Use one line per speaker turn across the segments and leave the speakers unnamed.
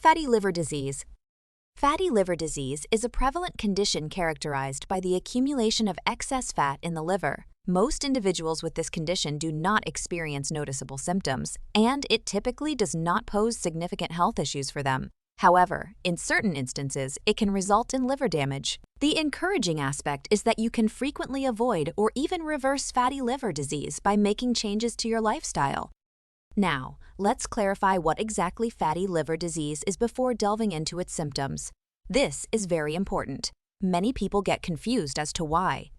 Fatty liver disease. Fatty liver disease is a prevalent condition characterized by the accumulation of excess fat in the liver. Most individuals with this condition do not experience noticeable symptoms, and it typically does not pose significant health issues for them. However, in certain instances, it can result in liver damage. The encouraging aspect is that you can frequently avoid or even reverse fatty liver disease by making changes to your lifestyle. Now, let's clarify what exactly fatty liver disease is before delving into its symptoms. This is very important. Many people get confused as to why.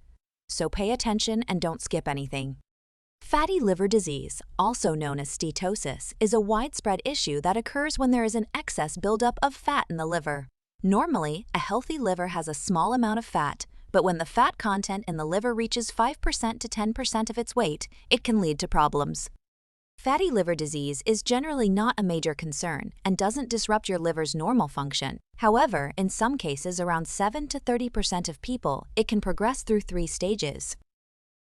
So pay attention and don't skip anything. Fatty liver disease, also known as steatosis, is a widespread issue that occurs when there is an excess buildup of fat in the liver. Normally, a healthy liver has a small amount of fat, but when the fat content in the liver reaches 5% to 10% of its weight, it can lead to problems. Fatty liver disease is generally not a major concern and doesn't disrupt your liver's normal function. However, in some cases, around 7 to 30% of people, it can progress through 3 stages.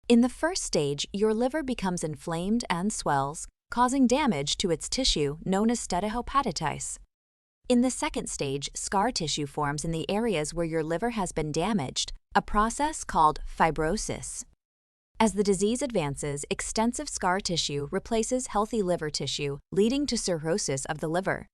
In the first stage, your liver becomes inflamed and swells, causing damage to its tissue known as steatohepatitis. In the second stage, scar tissue forms in the areas where your liver has been damaged, a process called fibrosis. As the disease advances, extensive scar tissue replaces healthy liver tissue, leading to cirrhosis of the liver.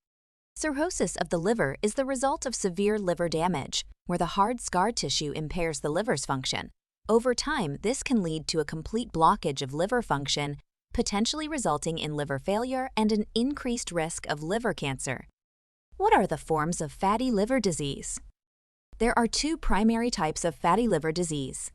Cirrhosis of the liver is the result of severe liver damage, where the hard scar tissue impairs the liver's function. Over time, this can lead to a complete blockage of liver function, potentially resulting in liver failure and an increased risk of liver cancer. What are the forms of fatty liver disease? There are 2 primary types of fatty liver disease.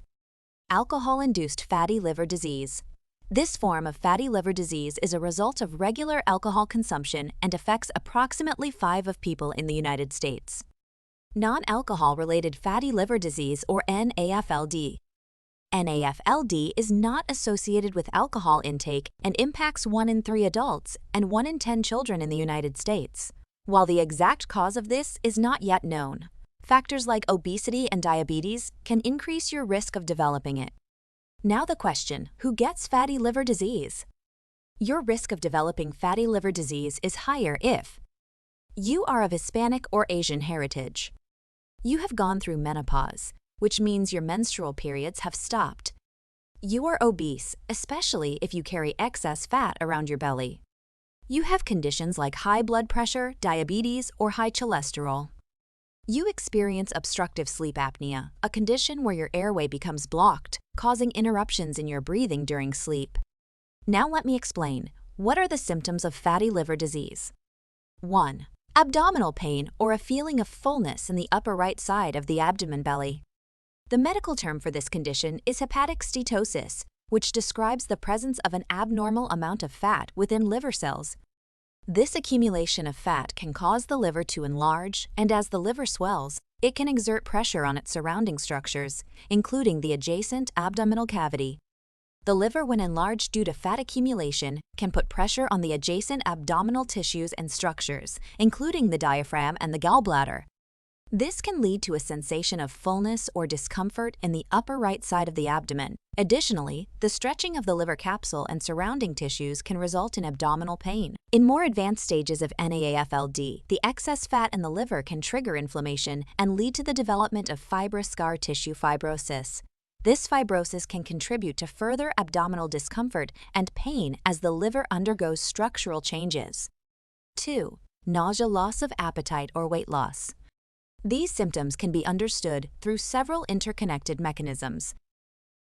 Alcohol-induced fatty liver disease. This form of fatty liver disease is a result of regular alcohol consumption and affects approximately 5 of people in the United States. Non-alcohol-related fatty liver disease, or NAFLD. NAFLD is not associated with alcohol intake and impacts 1 in 3 adults and 1 in 10 children in the United States. While the exact cause of this is not yet known, factors like obesity and diabetes can increase your risk of developing it. Now the question, who gets fatty liver disease? Your risk of developing fatty liver disease is higher if you are of Hispanic or Asian heritage. You have gone through menopause, which means your menstrual periods have stopped. You are obese, especially if you carry excess fat around your belly. You have conditions like high blood pressure, diabetes, or high cholesterol. You experience obstructive sleep apnea, a condition where your airway becomes blocked, causing interruptions in your breathing during sleep. Now let me explain. What are the symptoms of fatty liver disease? 1. Abdominal pain or a feeling of fullness in the upper right side of the abdomen belly. The medical term for this condition is hepatic steatosis, which describes the presence of an abnormal amount of fat within liver cells. This accumulation of fat can cause the liver to enlarge, and as the liver swells, it can exert pressure on its surrounding structures, including the adjacent abdominal cavity. The liver, when enlarged due to fat accumulation, can put pressure on the adjacent abdominal tissues and structures, including the diaphragm and the gallbladder. This can lead to a sensation of fullness or discomfort in the upper right side of the abdomen. Additionally, the stretching of the liver capsule and surrounding tissues can result in abdominal pain. In more advanced stages of NAFLD, the excess fat in the liver can trigger inflammation and lead to the development of fibrous scar tissue fibrosis. This fibrosis can contribute to further abdominal discomfort and pain as the liver undergoes structural changes. 2. Nausea, loss of appetite, or weight loss. These symptoms can be understood through several interconnected mechanisms.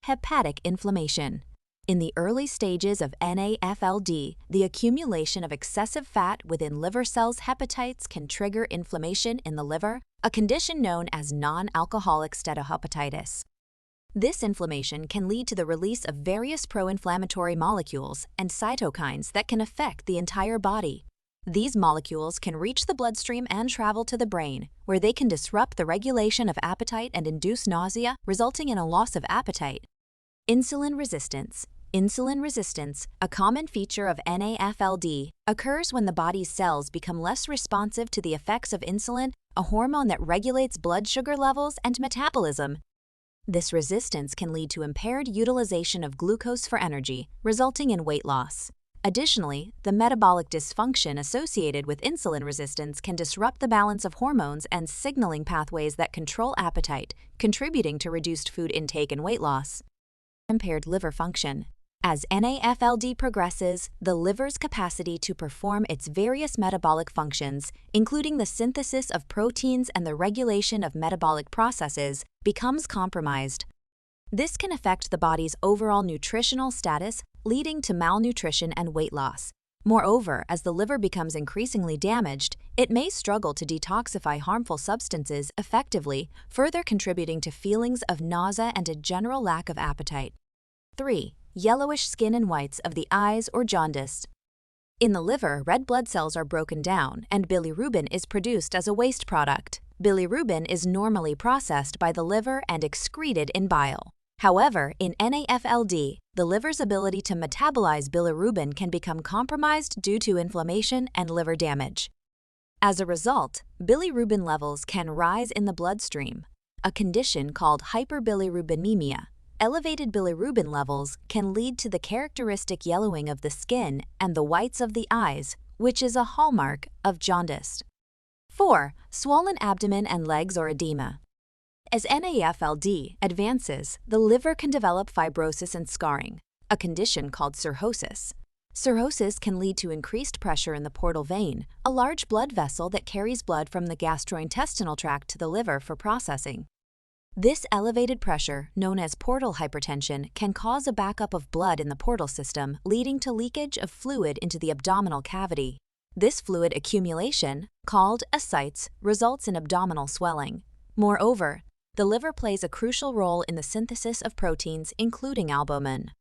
Hepatic inflammation. In the early stages of NAFLD, the accumulation of excessive fat within liver cells hepatites can trigger inflammation in the liver, a condition known as non-alcoholic steatohepatitis. This inflammation can lead to the release of various pro-inflammatory molecules and cytokines that can affect the entire body. These molecules can reach the bloodstream and travel to the brain, where they can disrupt the regulation of appetite and induce nausea, resulting in a loss of appetite. Insulin resistance. Insulin resistance, a common feature of NAFLD, occurs when the body's cells become less responsive to the effects of insulin, a hormone that regulates blood sugar levels and metabolism. This resistance can lead to impaired utilization of glucose for energy, resulting in weight loss. Additionally, the metabolic dysfunction associated with insulin resistance can disrupt the balance of hormones and signaling pathways that control appetite, contributing to reduced food intake and weight loss. Impaired liver function. As NAFLD progresses, the liver's capacity to perform its various metabolic functions, including the synthesis of proteins and the regulation of metabolic processes, becomes compromised. This can affect the body's overall nutritional status, leading to malnutrition and weight loss. Moreover, as the liver becomes increasingly damaged, it may struggle to detoxify harmful substances effectively, further contributing to feelings of nausea and a general lack of appetite. 3. Yellowish skin and whites of the eyes or jaundice. In the liver, red blood cells are broken down, and bilirubin is produced as a waste product. Bilirubin is normally processed by the liver and excreted in bile. However, in NAFLD, the liver's ability to metabolize bilirubin can become compromised due to inflammation and liver damage. As a result, bilirubin levels can rise in the bloodstream, a condition called hyperbilirubinemia. Elevated bilirubin levels can lead to the characteristic yellowing of the skin and the whites of the eyes, which is a hallmark of jaundice. 4. Swollen abdomen and legs or edema. As NAFLD advances, the liver can develop fibrosis and scarring, a condition called cirrhosis. Cirrhosis can lead to increased pressure in the portal vein, a large blood vessel that carries blood from the gastrointestinal tract to the liver for processing. This elevated pressure, known as portal hypertension, can cause a backup of blood in the portal system, leading to leakage of fluid into the abdominal cavity. This fluid accumulation, called ascites, results in abdominal swelling. Moreover, the liver plays a crucial role in the synthesis of proteins, including albumin.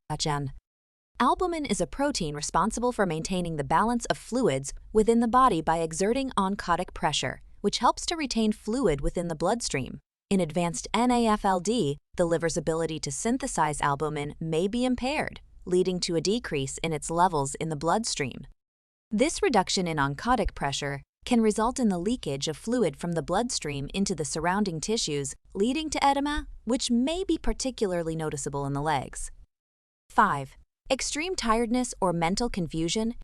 Albumin is a protein responsible for maintaining the balance of fluids within the body by exerting oncotic pressure, which helps to retain fluid within the bloodstream. In advanced NAFLD, the liver's ability to synthesize albumin may be impaired, leading to a decrease in its levels in the bloodstream. This reduction in oncotic pressure can result in the leakage of fluid from the bloodstream into the surrounding tissues, leading to edema, which may be particularly noticeable in the legs. 5. Extreme tiredness or mental confusion.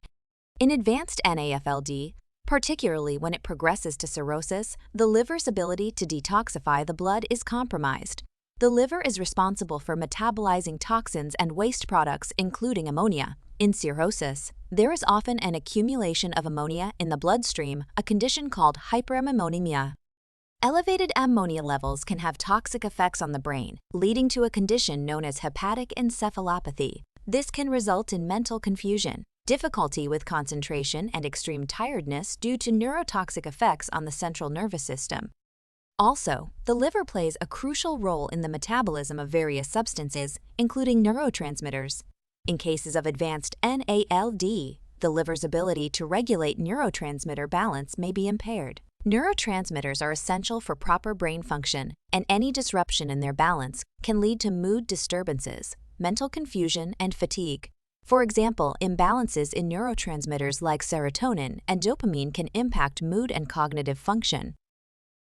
In advanced NAFLD, particularly when it progresses to cirrhosis, the liver's ability to detoxify the blood is compromised. The liver is responsible for metabolizing toxins and waste products, including ammonia. In cirrhosis, there is often an accumulation of ammonia in the bloodstream, a condition called hyperammonemia. Elevated ammonia levels can have toxic effects on the brain, leading to a condition known as hepatic encephalopathy. This can result in mental confusion, difficulty with concentration, and extreme tiredness due to neurotoxic effects on the central nervous system. Also, the liver plays a crucial role in the metabolism of various substances, including neurotransmitters. In cases of advanced NALD, the liver's ability to regulate neurotransmitter balance may be impaired. Neurotransmitters are essential for proper brain function, and any disruption in their balance can lead to mood disturbances, mental confusion, and fatigue. For example, imbalances in neurotransmitters like serotonin and dopamine can impact mood and cognitive function.